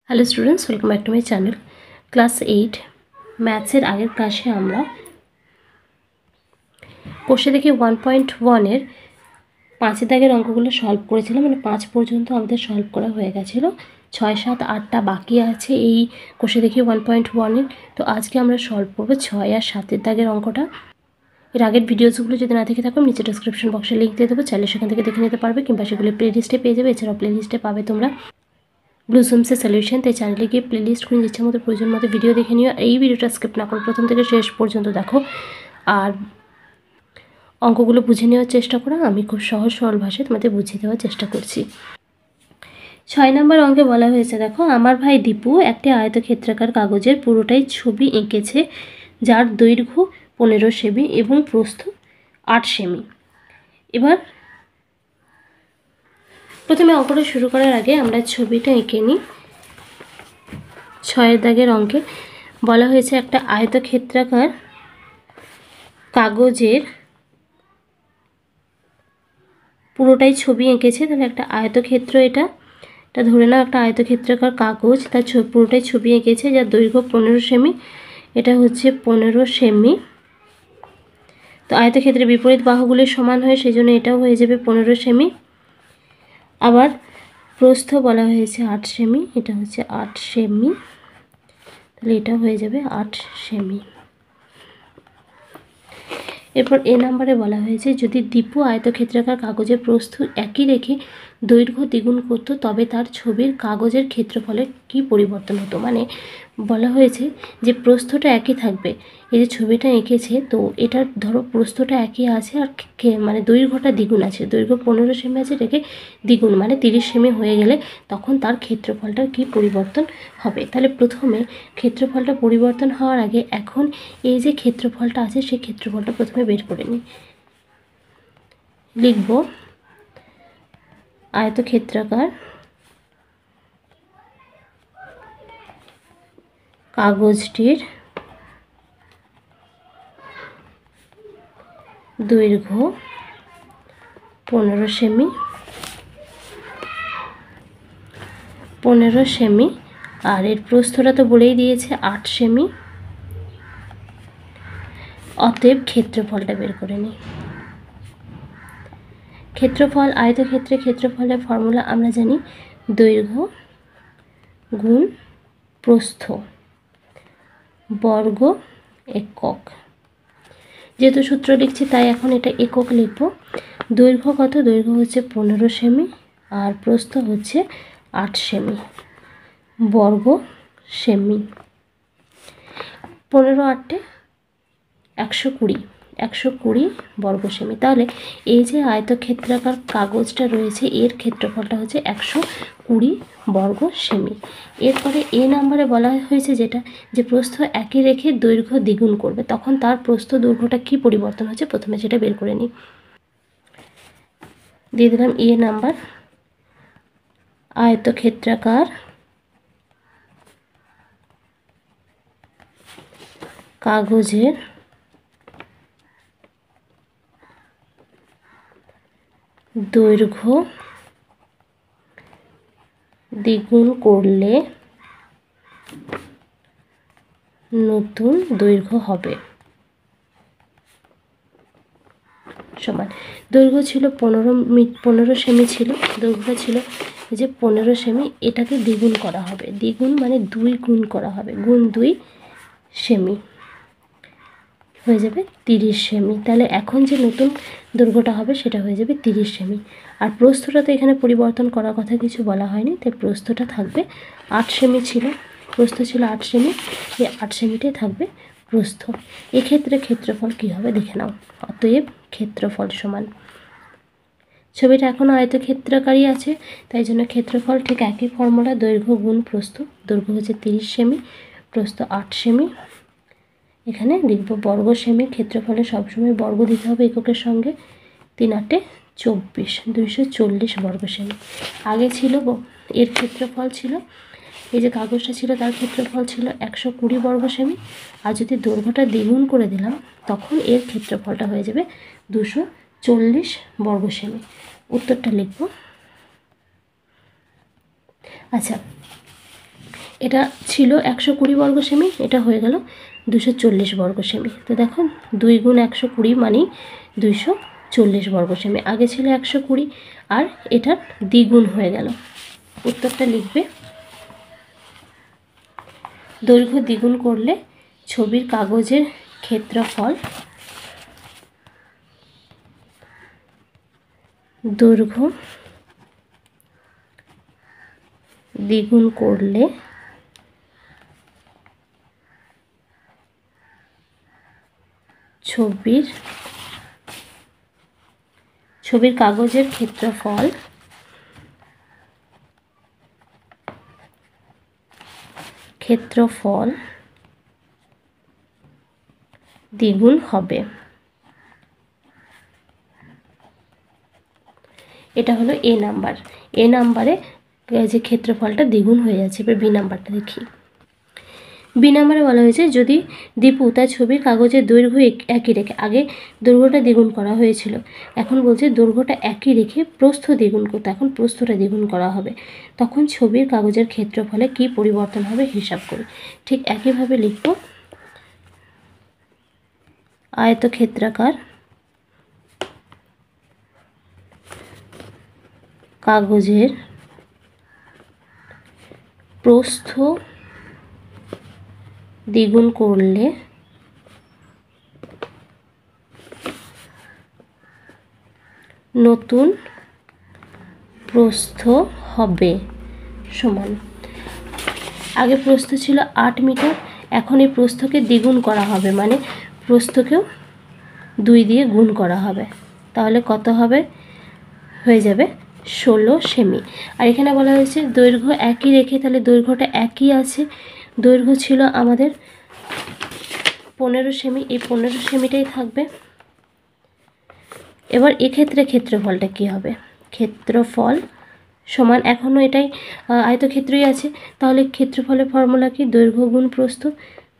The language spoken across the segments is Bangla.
Hello students, welcome back to my channel. Class 8 ম্যাথসের আগের ক্লাসে আমরা কোষে দেখি 1.1 এর 5 দাগের অঙ্কগুলো সলভ করেছিলাম। মানে 5 পর্যন্ত আমাদের সলভ করা হয়ে গেছিলো। 6, 7, 8টা বাকি আছে এই কোষে দেখি 1.1-এর। তো আজকে আমরা সলভ করবো 6 আর 7 দাগের অঙ্কটা। এর আগের ভিডিওসগুলো যদি না দেখে থাকো নিচে ডেসক্রিপশন বক্সে লিঙ্ক দিয়ে দেবো, চাইলে সেখান থেকে দেখে নিতে পারবে, কিংবা সেগুলো প্লেলিস্টে পেয়ে যাবে। এছাড়াও প্লেলিস্টে পাবে তোমরা ব্লুসমসের সলিউশন। তাই চ্যানেলে গিয়ে প্লেলিস্ট খুঁজে ইচ্ছা মতো প্রয়োজন মতো ভিডিও দেখে নিও। এই ভিডিওটা স্কিপ না করে প্রথম থেকে শেষ পর্যন্ত দেখো আর অঙ্কগুলো বুঝে নেওয়ার চেষ্টা করো। আমি খুব সহজ সরল ভাষায় তোমাদের বুঝিয়ে দেওয়ার চেষ্টা করছি। 6 নম্বর অঙ্কে বলা হয়েছে, দেখো, আমার ভাই দীপু একটি আয়তক্ষেত্রাকার কাগজের পুরোটাই ছবি এঁকেছে, যার দৈর্ঘ্য 15 সেমি এবং প্রস্থ 8 সেমি। এবার প্রথমে অঙ্কটা শুরু করার আগে আমরা ছবিটা এঁকে নিই। 6 দাগের অঙ্কে বলা হয়েছে একটা আয়তক্ষেত্রাকার কাগজের পুরোটাই ছবি এঁকেছে। তাহলে একটা আয়তক্ষেত্র, এটা ধরে নাও একটা আয়তক্ষেত্রাকার কাগজ, তার পুরোটাই ছবি এঁকেছে, যার দৈর্ঘ্য 15 সেমি। এটা হচ্ছে 15 সেমি। তো আয়তক্ষেত্রের বিপরীত বাহুগুলির সমান হয়, সেই জন্য এটাও হয়ে যাবে 15 সেমি। আবার প্রস্থ বলা হয়েছে 8 সেমি, এটা হচ্ছে 8 সেমি। তাহলে এটা হয়ে যাবে 8 সেমি। এরপর এ নাম্বারে বলা হয়েছে, যদি দীপু আয়তক্ষেত্রাকার কাগজের প্রস্থ একই রেখে দৈর্ঘ্য দ্বিগুণ করত, তবে তার ছবির কাগজের ক্ষেত্রফলে কি পরিবর্তন হতো। মানে বলা হয়েছে যে প্রস্থটা একই থাকবে, এই যে ছবিটা এঁকেছে, তো এটার ধরো প্রস্থটা একই আছে আর মানে দৈর্ঘ্যটা দ্বিগুণ আছে, দৈর্ঘ্য 15 সেমি আছে, রেখে দ্বিগুণ মানে 30 সেমি হয়ে গেলে তখন তার ক্ষেত্রফলটার কি পরিবর্তন হবে। তাহলে প্রথমে ক্ষেত্রফলটা পরিবর্তন হওয়ার আগে এখন এই যে ক্ষেত্রফলটা আছে সেই ক্ষেত্রফলটা প্রথমে বের করে নিই। লিখব আয়তক্ষেত্রাকার কাগজটির দৈর্ঘ্য 15 সেমি, 15 সেমি, আর এর প্রস্থটা তো বলেই দিয়েছে 8 সেমি। অতএব ক্ষেত্রফলটা বের করে নিই। ক্ষেত্রফল, আয়তক্ষেত্রে ক্ষেত্রফলের ফর্মুলা আমরা জানি, দৈর্ঘ্য গুণ প্রস্থ বর্গ একক। যেহেতু সূত্র লিখছি তাই এখন এটা একক লিখব। দৈর্ঘ্য কত? দৈর্ঘ্য হচ্ছে 15 সেমি আর প্রস্থ হচ্ছে 8 সেমি, বর্গ সেমি। 15 8 120, 120 বর্গ সেমি। তাহলে এই যে আয়তক্ষেত্রাকার কাগজটা রয়েছে এর ক্ষেত্রফলটা হচ্ছে 120 বর্গ সেমি। এরপরে এ নাম্বারে বলা হয়েছে যেটা, যে প্রস্থ একই রেখে দৈর্ঘ্য দ্বিগুণ করবে, তখন তার প্রস্থ দৈর্ঘ্যটা কি পরিবর্তন হচ্ছে প্রথমে সেটা বের করে নিই। দিয়ে দিলাম এ নাম্বার, আয়তক্ষেত্রাকার কাগজের দৈর্ঘ্য দ্বিগুণ করলে নতুন দৈর্ঘ্য হবে, সমান। দৈর্ঘ্য ছিল 15 সেমি ছিল, দৈর্ঘ্যটা ছিল যে 15 সেমি, এটাকে দ্বিগুণ করা হবে, দ্বিগুণ মানে 2 গুণ করা হবে, গুণ 2 সেমি হয়ে যাবে 30 সেমি। তাহলে এখন যে নতুন দৈর্ঘ্যটা হবে সেটা হয়ে যাবে 30 সেমি। আর প্রস্থটা তো এখানে পরিবর্তন করার কথা কিছু বলা হয়নি, তাই প্রস্থটা থাকবে 8 সেমি ছিল, প্রস্থ ছিল 8 সেমি, এই 8 সেমিটাই থাকবে প্রস্থ। এক্ষেত্রে ক্ষেত্রফল কী হবে দেখে নাও। অতএব ক্ষেত্রফল সমান, ছবিটা এখনও আয়তক্ষেত্রাকারই আছে, তাই জন্য ক্ষেত্রফল ঠিক একই ফর্মুলা, দৈর্ঘ্য গুণ প্রস্থ। দৈর্ঘ্য হচ্ছে 30 সেমি, প্রস্থ 8 সেমি। এখানে লিখব বর্গ সেমি, ক্ষেত্রফলে সবসময় বর্গ দিতে হবে এককের সঙ্গে। 3 8 24, 240 বর্গ সেমি। আগে ছিল এর ক্ষেত্রফল ছিল, এই যে কাগজটা ছিল তার ক্ষেত্রফল ছিল 120 বর্গ সেমি, আর যদি দৈর্ঘ্যটা দ্বিগুণ করে দিলাম তখন এর ক্ষেত্রফলটা হয়ে যাবে 240 বর্গ সেমি। উত্তরটা লিখব। আচ্ছা, এটা ছিল 120 বর্গ সেমি, এটা হয়ে গেল 240 বর্গ সেমি। তো দেখো 2 গুণ 120 মানে 240 বর্গ সেমি। আগে ছিল 120 আর এটার দ্বিগুণ হয়ে গেল। উত্তরটা লিখবে, দৈর্ঘ্য দ্বিগুণ করলে ছবির কাগজের ক্ষেত্রফল, দৈর্ঘ্য দ্বিগুণ করলে ছবির কাগজের ক্ষেত্রফল দ্বিগুণ হবে। এটা হলো এ নাম্বার। এ নাম্বারে যে ক্ষেত্রফলটা দ্বিগুণ হয়ে যাচ্ছে। এবার বি নাম্বারটা দেখি। বি নাম্বারে বলা হয়েছে যদি দীপু তার ছবির কাগজের দৈর্ঘ্য একই রেখে, আগে দৈর্ঘ্যটা দ্বিগুণ করা হয়েছিল, এখন বলছে দৈর্ঘ্যটা একই রেখে প্রস্থ দ্বিগুণ করতে, এখন প্রস্থটা দ্বিগুণ করা হবে, তখন ছবির কাগজের ক্ষেত্রফলে কি পরিবর্তন হবে হিসাব করি। ঠিক একইভাবে লিখব, আয়তক্ষেত্রাকার কাগজের প্রস্থ দ্বিগুণ করলে নতুন প্রস্থ হবে সমান। আগে প্রস্থ ছিল 8 মিটার, এখন এই প্রস্থকে দ্বিগুণ করা হবে, মানে প্রস্থকেও 2 দিয়ে গুণ করা হবে। তাহলে কত হবে? হয়ে যাবে 16 সেমি। আর এখানে বলা হয়েছে দৈর্ঘ্য একই রেখে, তাহলে দৈর্ঘ্যটা একই আছে। দৈর্ঘ্য ছিল আমাদের 15 সেমি, এই 15 সেমিটাই থাকবে। এবার এক্ষেত্রে ক্ষেত্রফলটা কি হবে? ক্ষেত্রফল সমান, এখনও এটাই আয়তক্ষেত্রই আছে, তাহলে ক্ষেত্রফলের ফর্মুলা কি? দৈর্ঘ্য গুণ প্রস্থ।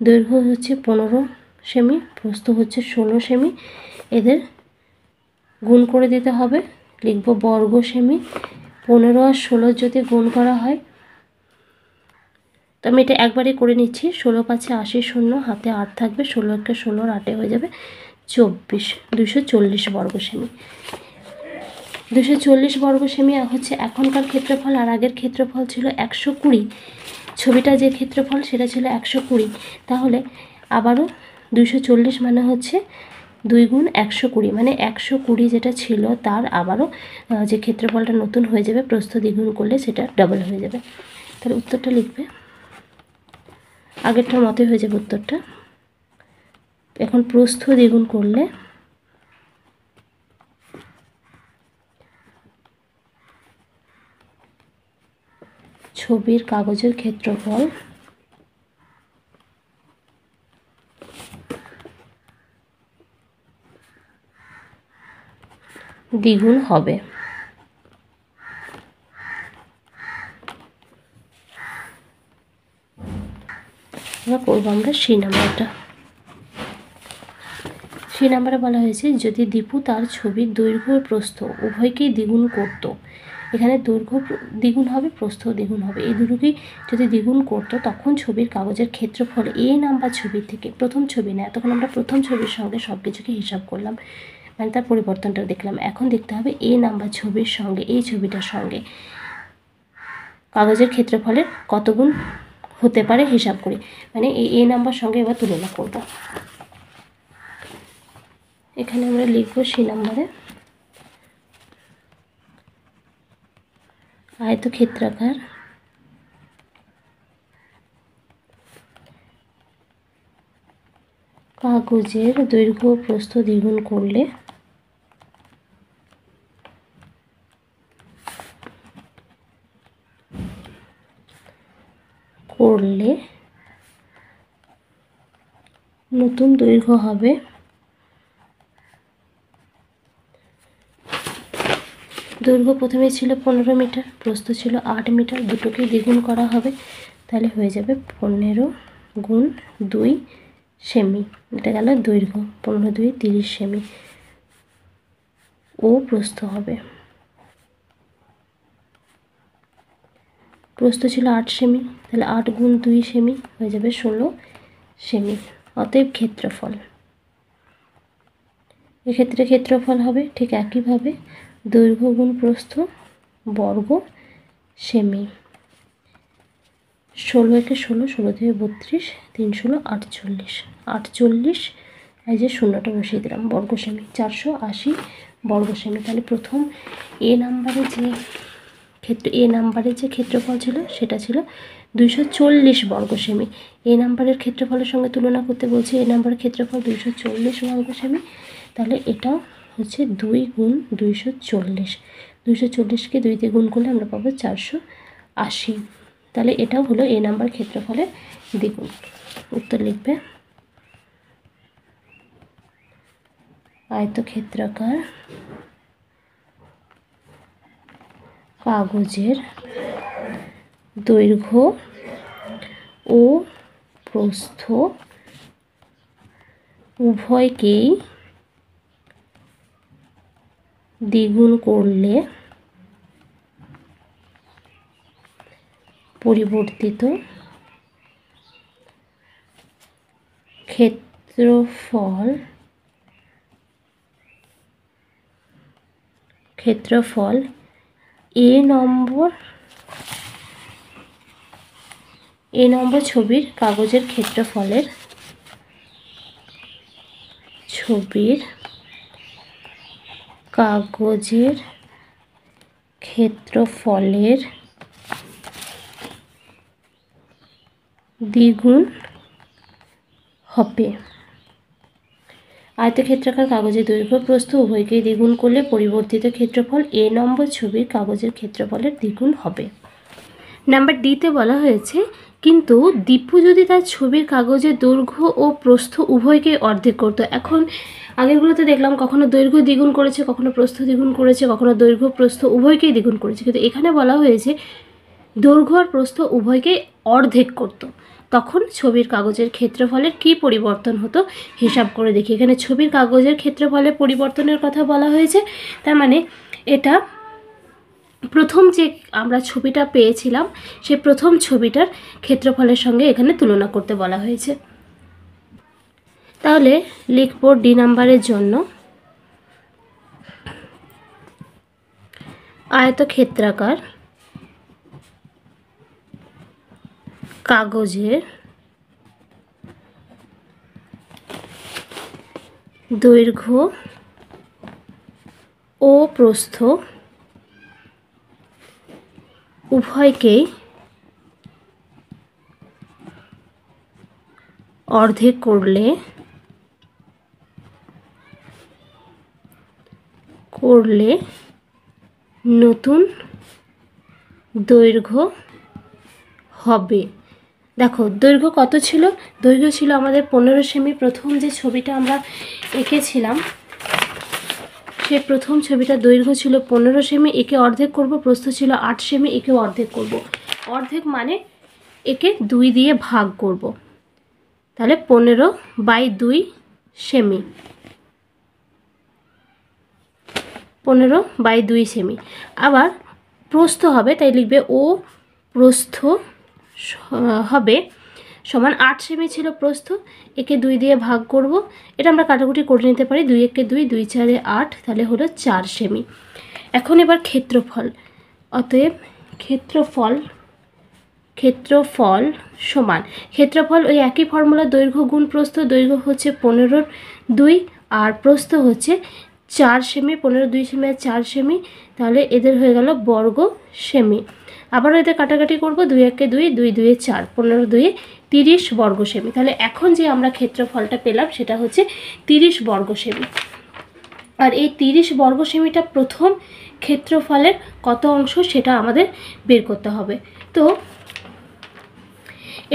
দৈর্ঘ্য হচ্ছে 15 সেমি, প্রস্থ হচ্ছে 16 সেমি, এদের গুণ করে দিতে হবে। লিখব বর্গ সেমি। 15 আর 16 যদি গুণ করা হয়, তো আমি এটা একবারে করে নিচ্ছি। 16 5 80, শূন্য হাতে 8 থাকবে, 16 কে 16 8 হয়ে যাবে 24, 240 বর্গ সেমি। 240 বর্গ সেমি হচ্ছে এখনকার ক্ষেত্রফল, আর আগের ক্ষেত্রফল ছিল 120। ছবিটা যে ক্ষেত্রফল সেটা ছিল 120, তাহলে আবারও 240 মানে হচ্ছে 2 গুণ 120, মানে 120 যেটা ছিল তার আবারও যে ক্ষেত্রফলটা নতুন হয়ে যাবে, প্রস্থ দ্বিগুণ করলে সেটা ডাবল হয়ে যাবে। তাহলে উত্তরটা লিখবে, আগেরটার মতোই হয়ে যাবে উত্তরটা। এখন প্রস্থ দ্বিগুণ করলে ছবির কাগজের ক্ষেত্রফল দ্বিগুণ হবে। এবার করবো আমরা সি নাম্বারটা। সি নাম্বারে বলা হয়েছে যদি দীপু তার ছবির দৈর্ঘ্য প্রস্থ উভয়কেই দ্বিগুণ করত, এখানে দৈর্ঘ্য দ্বিগুণ হবে, প্রস্থ দ্বিগুণ হবে, এই দুটোকেই যদি দ্বিগুণ করতো, তখন ছবির কাগজের ক্ষেত্রফল এ নাম্বার ছবি থেকে, প্রথম ছবি না, তখন আমরা প্রথম ছবির সঙ্গে সব কিছুকে হিসাব করলাম, মানে তার পরিবর্তনটা দেখলাম। এখন দেখতে হবে এ নাম্বার ছবির সঙ্গে, এই ছবিটার সঙ্গে কাগজের ক্ষেত্রফলের কত গুণ হতে পারে হিসাব করি, মানে এই এ নাম্বার সঙ্গে এবার তুলনা করব। এখানে আমরা লিখব সি নাম্বারে, আয়তক্ষেত্রাকার কাগজের দৈর্ঘ্য প্রস্থ দ্বিগুণ করলে নতুন দৈর্ঘ্য হবে দৈর্ঘ্য প্রথমে ছিল 15 মিটার, প্রস্থ ছিল 8 মিটার, দুটোকেই দ্বিগুণ করা হবে, তাহলে হয়ে যাবে 15 গুণ 2 সেমি। এটা গেল দৈর্ঘ্য, 15 2 30 সেমি। ও প্রস্থ হবে প্রস্থ ছিল 8 সেমি, তাহলে 8 গুণ 2 সেমি হয়ে যাবে 16 সেমি। অতএব ক্ষেত্রফল, এক্ষেত্রে ক্ষেত্রফল হবে ঠিক একইভাবে দৈর্ঘ্য গুণ প্রস্থ বর্গ সেমি। 16 একে 16, 16 থেকে 32, 3 16 48, 48 এই যে শূন্যটা বসিয়ে দিলাম বর্গ সেমি, 480 বর্গ সেমি। তাহলে প্রথম এ নাম্বারের যে ক্ষেত্রফল ছিল সেটা ছিল 240 বর্গ সেমি। এ নাম্বারের ক্ষেত্রফলের সঙ্গে তুলনা করতে বলছি, এ নাম্বারের ক্ষেত্রফল 240 বর্গ সেমি। তাহলে এটা হচ্ছে 2 গুণ 240, 240কে 2 দিয়ে গুণ করলে আমরা পাবো 480। তাহলে এটাও হলো এ নাম্বার ক্ষেত্রফলের দ্বিগুণ। উত্তর লিখবে আয়তক্ষেত্রাকার কাগজের দৈর্ঘ্য ও প্রস্থ উভয়কেই দ্বিগুণ করলে পরিবর্তিত ক্ষেত্রফল এ নম্বর ছবির কাগজের ক্ষেত্রফলের দ্বিগুণ হবে। আয়তক্ষেত্রাকার কাগজের দৈর্ঘ্য প্রস্থ উভয়কেই দ্বিগুণ করলে পরিবর্তিত ক্ষেত্রফল এ নম্বর ছবির কাগজের ক্ষেত্রফলের দ্বিগুণ হবে। নাম্বার ডিতে বলা হয়েছে কিন্তু দীপু যদি তার ছবির কাগজের দৈর্ঘ্য ও প্রস্থ উভয়কে অর্ধেক করতো। এখন আগেরগুলোতে দেখলাম কখনো দৈর্ঘ্য দ্বিগুণ করেছে, কখনো প্রস্থ দ্বিগুণ করেছে, কখনো দৈর্ঘ্য প্রস্থ উভয়কেই দ্বিগুণ করেছে, কিন্তু এখানে বলা হয়েছে দৈর্ঘ্য আর প্রস্থ উভয়কেই অর্ধেক করতো। তখন ছবির কাগজের ক্ষেত্রফলের কি পরিবর্তন হতো হিসাব করে দেখি। এখানে ছবির কাগজের ক্ষেত্রফলের পরিবর্তনের কথা বলা হয়েছে, তার মানে এটা প্রথম যে আমরা ছবিটা পেয়েছিলাম সেই প্রথম ছবিটার ক্ষেত্রফলের সঙ্গে এখানে তুলনা করতে বলা হয়েছে। তাহলে লিখব ডি নাম্বারের জন্য আয়তক্ষেত্রাকার কাগজের দৈর্ঘ্য ও প্রস্থ উভয়কেই অর্ধেক করলে নতুন দৈর্ঘ্য হবে। দেখো দৈর্ঘ্য কত ছিল, দৈর্ঘ্য ছিল আমাদের 15 সেমি। প্রথম যে ছবিটা আমরা এঁকেছিলাম সেই প্রথম ছবিটার দৈর্ঘ্য ছিল 15 সেমি, একে অর্ধেক করব, প্রস্থ ছিল 8 সেমি, একেও অর্ধেক করব। অর্ধেক মানে একে 2 দিয়ে ভাগ করব, তাহলে 15/2 সেমি, 15/2 সেমি। আবার প্রস্থ হবে, তাই লিখবে ও প্রস্থ হবে সমান 8 সেমি ছিল প্রস্থ, একে 2 দিয়ে ভাগ করব। এটা আমরা কাটাকুটি করে নিতে পারি, 2 একে 2, 2 4 8, তাহলে হলো 4 সেমি। এখন এবার ক্ষেত্রফল, অতএব ক্ষেত্রফল সমান ক্ষেত্রফল ওই একই ফর্মুলা, দৈর্ঘ্য গুণ প্রস্থ। দৈর্ঘ্য হচ্ছে 15/2 আর প্রস্থ হচ্ছে 4 সেমি, 15/2 সেমি আর 4 সেমি, তাহলে এদের হয়ে গেল বর্গ সেমি। আবারও এদের কাটাকাটি করব, 2 একে 2, 2 2 4, 15/2 30 বর্গ সেমি। তাহলে এখন যে আমরা ক্ষেত্রফলটা পেলাম সেটা হচ্ছে 30 বর্গ সেমি। আর এই 30 বর্গ সেমিটা প্রথম ক্ষেত্রফলের কত অংশ সেটা আমাদের বের করতে হবে। তো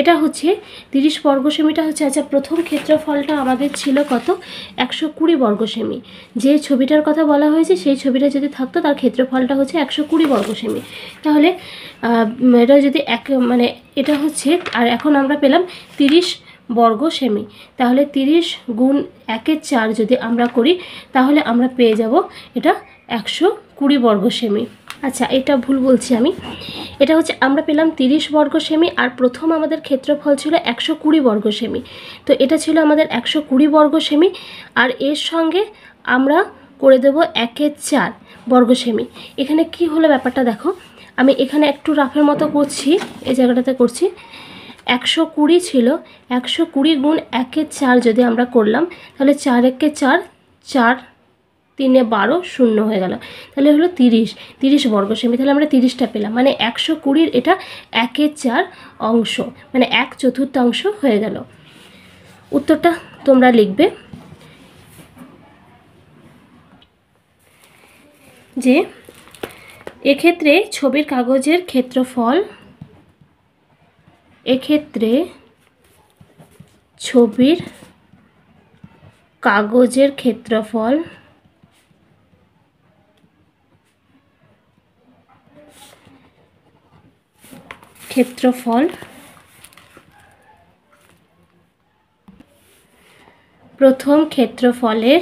এটা হচ্ছে 30 বর্গ সেমিটা হচ্ছে, আচ্ছা প্রথম ক্ষেত্রফলটা আমাদের ছিল কত, 120 বর্গ সেমি। যে ছবিটার কথা বলা হয়েছে সেই ছবিটা যদি থাকতো তার ক্ষেত্রফলটা হচ্ছে 120 বর্গ সেমি। তাহলে এটা যদি এটা হচ্ছে, আর এখন আমরা পেলাম 30 বর্গ সেমি, তাহলে 30 গুণ 1/4 যদি আমরা করি তাহলে আমরা পেয়ে যাব এটা 120 বর্গ সেমি। আচ্ছা, এটা ভুল বলছি আমি। এটা হচ্ছে আমরা পেলাম 30 বর্গ সেমি, আর প্রথম আমাদের ক্ষেত্রফল ছিল 120 বর্গ সেমি। তো এটা ছিল আমাদের 120 বর্গ সেমি, আর এর সঙ্গে আমরা করে দেব 1/4 বর্গ সেমি। এখানে কি হলো ব্যাপারটা দেখো, আমি এখানে একটু রাফের মতো করছি, এই জায়গাটাতে করছি। 120 ছিল, 120 গুণ 1/4 যদি আমরা করলাম, তাহলে 4 × 4, 4 3 × 12, 0 হয়ে গেল। তাহলে হলো 30 বর্গ সেমি। তাহলে আমরা 30টা পেলাম, মানে 120 এটা 1/4 অংশ, মানে 1/4 হয়ে গেল। উত্তরটা তোমরা লিখবে যে এক্ষেত্রে ছবির কাগজের ক্ষেত্রফল, এক্ষেত্রে ছবির কাগজের ক্ষেত্রফল প্রথম ক্ষেত্রফলের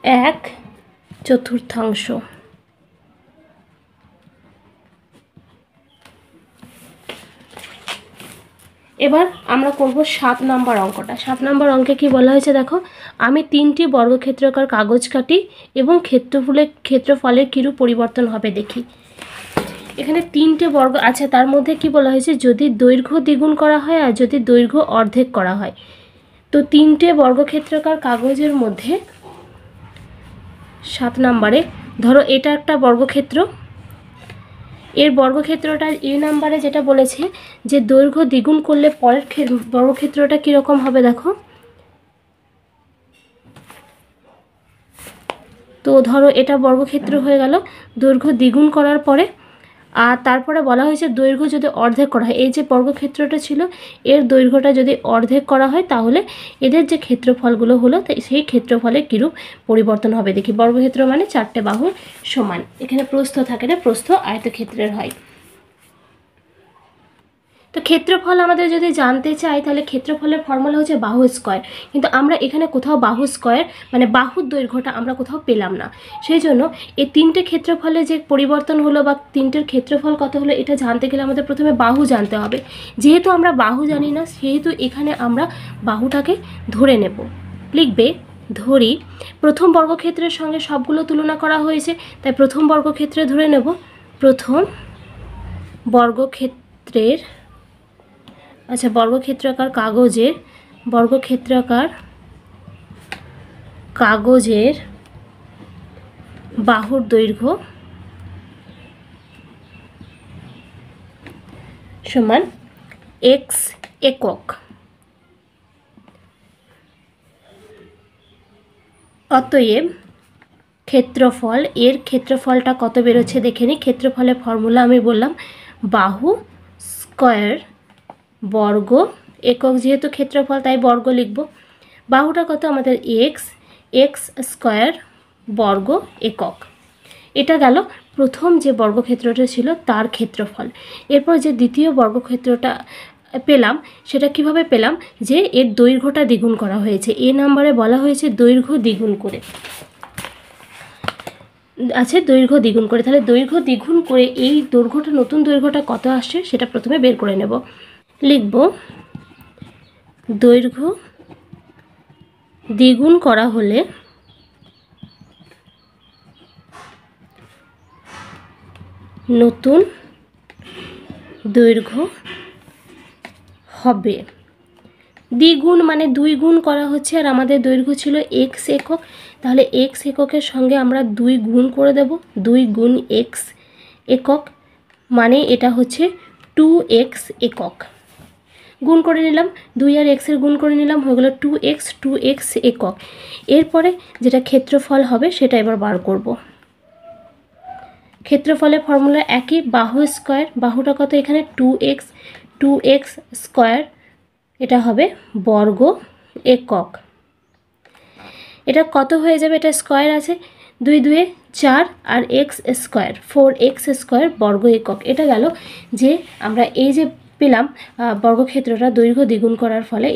1/4। এবার আমরা করব 7 নম্বর অঙ্কটা। 7 নম্বর অঙ্কে কি বলা হয়েছে দেখো, আমি 3টি বর্গক্ষেত্রাকার কাগজ কাটি এবং ক্ষেত্রফলের কিরূপ পরিবর্তন হবে দেখি। এখানে 3টে বর্গ আছে, তার মধ্যে কি বলা হয়েছে, যদি দৈর্ঘ্য দ্বিগুণ করা হয় আর যদি দৈর্ঘ্য অর্ধেক করা হয়। তো 3টে বর্গক্ষেত্রাকার কাগজের মধ্যে 7 নম্বরে ধরো এটা একটা বর্গক্ষেত্র, এর বর্গক্ষেত্রটার এ নাম্বারে যেটা বলেছে যে দৈর্ঘ্য দ্বিগুণ করলে পরের বর্গক্ষেত্রটা কীরকম হবে দেখো। তো ধরো এটা বর্গক্ষেত্র হয়ে গেল, দৈর্ঘ্য দ্বিগুণ করার পরে, আর তারপরে বলা হয়েছে দৈর্ঘ্য যদি অর্ধেক করা হয়, এই যে বর্গক্ষেত্রটা ছিল এর দৈর্ঘ্যটা যদি অর্ধেক করা হয় তাহলে এদের যে ক্ষেত্রফলগুলো হলো সেই ক্ষেত্রফলে কীরূপ পরিবর্তন হবে দেখি। বর্গক্ষেত্র মানে 4টে বাহুর সমান, এখানে প্রস্থ থাকে না, প্রস্থ আয়তক্ষেত্রের হয়। তো ক্ষেত্রফল আমাদের যদি জানতে চাই তাহলে ক্ষেত্রফলের ফর্মুলা হচ্ছে বাহু স্কয়ার, কিন্তু আমরা এখানে কোথাও বাহু স্কয়ার মানে বাহুর দৈর্ঘ্যটা আমরা কোথাও পেলাম না। সেই জন্য এই 3টে ক্ষেত্রফলে যে পরিবর্তন হলো বা 3টের ক্ষেত্রফল কত হলো এটা জানতে গেলে আমাদের প্রথমে বাহু জানতে হবে। যেহেতু আমরা বাহু জানি না সেহেতু এখানে আমরা বাহুটাকে ধরে নেব। লিখবে ধরি, প্রথম বর্গক্ষেত্রের সঙ্গে সবগুলো তুলনা করা হয়েছে, তাই প্রথম বর্গক্ষেত্রে ধরে নেব। প্রথম বর্গক্ষেত্রের আচ্ছা বর্গক্ষেত্রাকার কাগজের বাহুর দৈর্ঘ্য সমান x একক। অতএব ক্ষেত্রফল, এর ক্ষেত্রফলটা কত বেরোচ্ছে দেখে নিই। ক্ষেত্রফলের ফর্মুলা আমি বললাম বাহু স্কয়ার বর্গ একক, যেহেতু ক্ষেত্রফল তাই বর্গ লিখব। বাহুটা কত আমাদের এক্স স্কয়ার বর্গ একক। এটা গেল প্রথম যে বর্গক্ষেত্রটা ছিল তার ক্ষেত্রফল। এরপর যে দ্বিতীয় বর্গক্ষেত্রটা পেলাম সেটা কিভাবে পেলাম, যে এর দৈর্ঘ্যটা দ্বিগুণ করা হয়েছে। এ নাম্বারে বলা হয়েছে দৈর্ঘ্য দ্বিগুণ করে, আছে দৈর্ঘ্য দ্বিগুণ করে। তাহলে দৈর্ঘ্য দ্বিগুণ করে এই দৈর্ঘ্যটা, নতুন দৈর্ঘ্যটা কত আসছে সেটা প্রথমে বের করে নেব। লিখব দৈর্ঘ্য দ্বিগুণ করা হলে নতুন দৈর্ঘ্য হবে। দ্বিগুণ মানে 2 গুণ করা হচ্ছে, আর আমাদের দৈর্ঘ্য ছিল x একক, তাহলে x এককের সঙ্গে আমরা 2 গুণ করে দেব। 2 গুণ x একক মানে এটা হচ্ছে 2x একক। গুণ করে নিলাম, 2 আর x এর গুণ করে নিলাম, হয়ে গেল 2x একক। এরপরে যেটা ক্ষেত্রফল হবে সেটা এবার বার করব। ক্ষেত্রফলের ফর্মুলা একই, বাহু স্কয়ার, বাহুটা কত এখানে 2x স্কয়ার, এটা হবে বর্গ একক। এটা কত হয়ে যাবে, এটা স্কয়ার আছে, 2 2 4 আর x স্কয়ার 4x স্কয়ার বর্গ একক। এটা গেল যে আমরা এই যে পেলাম বর্গক্ষেত্রটা দৈর্ঘ্য দ্বিগুণ করার ফলে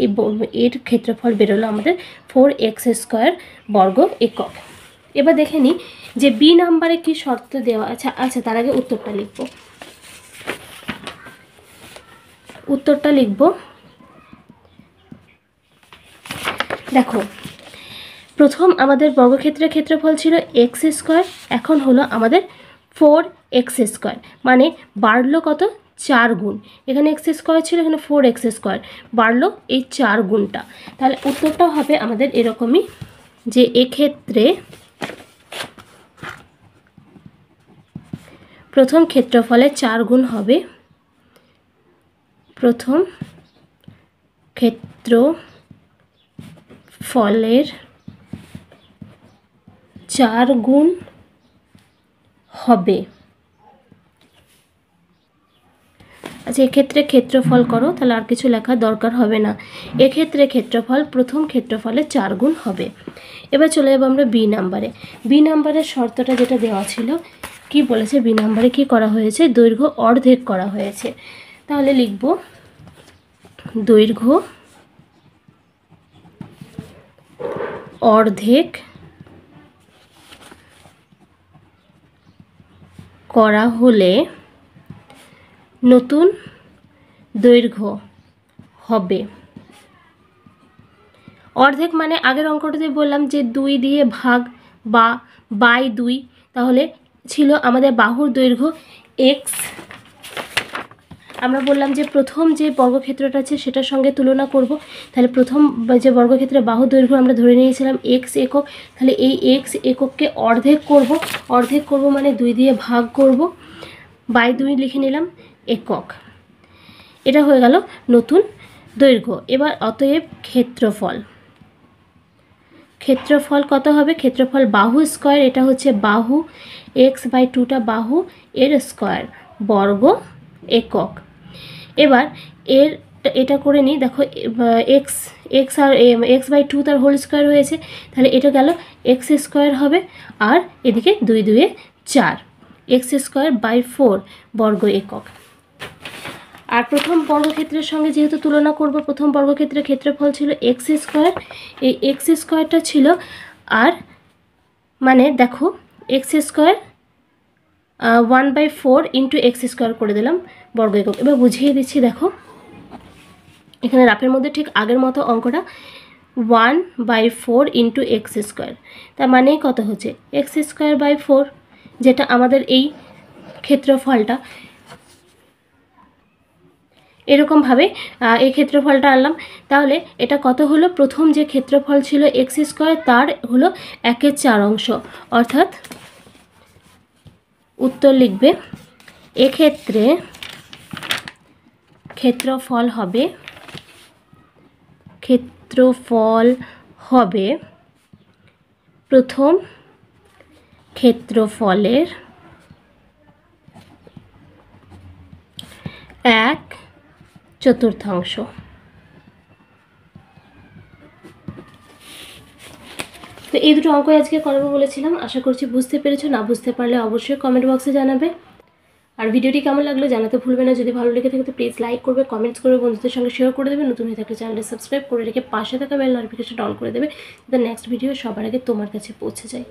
এর ক্ষেত্রফল বেরোলো আমাদের 4x² বর্গ একক। এবার দেখে নিই যে বি নাম্বারে কি শর্ত দেওয়া আছে। আচ্ছা, তার আগে উত্তরটা লিখব। দেখো, প্রথম আমাদের বর্গক্ষেত্রের ক্ষেত্রফল ছিল x², এখন হলো আমাদের 4x², মানে বাড়লো কত, 4 গুণ। এখানে x² ছিল, এখানে 4x², বাড়লো এই 4 গুণটা। তাহলে উত্তরটা হবে আমাদের এরকমই, যে এক্ষেত্রে প্রথম ক্ষেত্রফলে 4 গুণ হবে, প্রথম ক্ষেত্রফলের 4 গুণ হবে। আচ্ছা, এক্ষেত্রে ক্ষেত্রফল করো, তাহলে আর কিছু লেখার দরকার হবে না। এক্ষেত্রে ক্ষেত্রফল প্রথম ক্ষেত্রফলে 4 গুণ হবে। এবার চলে যাবো আমরা বি নাম্বারে। বি নাম্বারের শর্তটা যেটা দেওয়া ছিল, কি বলেছে বি নাম্বারে কি করা হয়েছে, দৈর্ঘ্য অর্ধেক করা হয়েছে। তাহলে লিখব দৈর্ঘ্য অর্ধেক করা হলে নতুন দৈর্ঘ্য হবে। অর্ধেক মানে আগের অঙ্কটাতে বললাম যে 2 দিয়ে ভাগ বা বাই 2, তাহলে ছিল আমাদের বাহুর দৈর্ঘ্য x। আমরা বললাম যে প্রথম যে বর্গক্ষেত্রটা আছে সেটার সঙ্গে তুলনা করব। তাহলে প্রথম যে বর্গক্ষেত্রের বাহুর দৈর্ঘ্য আমরা ধরে নিয়েছিলাম x একক, তাহলে এই x একককে অর্ধেক করব মানে 2 দিয়ে ভাগ করব, বাই 2 লিখে নিলাম একক। এটা হয়ে গেল নতুন দৈর্ঘ্য। এবার অতএব ক্ষেত্রফল কত হবে, ক্ষেত্রফল বাহু স্কয়ার, এটা হচ্ছে বাহু, x/2টা বাহু এর স্কয়ার, বর্গ একক। এবার এটা করে নিই। দেখো, x/2 তার হোল স্কয়ার হয়েছে, তাহলে এটা গেল x² হবে, আর এদিকে 2 2 4, x²/4 বর্গ একক। আর প্রথম বর্গক্ষেত্রের সঙ্গে যেহেতু তুলনা করব, প্রথম বর্গক্ষেত্রের ক্ষেত্রফল ছিল x², এই x²টা ছিল, আর মানে দেখো x² 1/4 ইন্টু x² করে দিলাম বর্গ একক। এবার বুঝিয়ে দিচ্ছি, দেখো এখানে রাফের মধ্যে ঠিক আগের মতো অঙ্কটা 1/4 ইন্টু x², তার মানে কত হচ্ছে x²/4, যেটা আমাদের এই ক্ষেত্রফলটা। এরকমভাবে এই ক্ষেত্রফলটা আনলাম। তাহলে এটা কত হলো, প্রথম যে ক্ষেত্রফল ছিল x², তার হলো 1/4 অংশ, অর্থাৎ উত্তর লিখবে এক্ষেত্রে ক্ষেত্রফল হবে প্রথম ক্ষেত্রফলের 1/4। তো এই দুটো অঙ্ক আজকে করাবো বলেছিলাম। আশা করছি বুঝতে পেরেছো। না বুঝতে পারলে অবশ্যই কমেন্ট বক্সে জানাবে। আর ভিডিওটি কেমন লাগলো জানাতে ভুলবে না। যদি ভালো লেগে থাকে তো প্লিজ লাইক করবে, কমেন্টস করবে, বন্ধুদের সঙ্গে শেয়ার করে দেবে। নতুন হয়ে থাকলে চ্যানেলটি সাবস্ক্রাইব করে রেখে পাশে থাকা বেল নোটিফিকেশন অন করে দেবে, যাতে নেক্সট ভিডিও সবার আগে তোমার কাছে পৌঁছে যায়।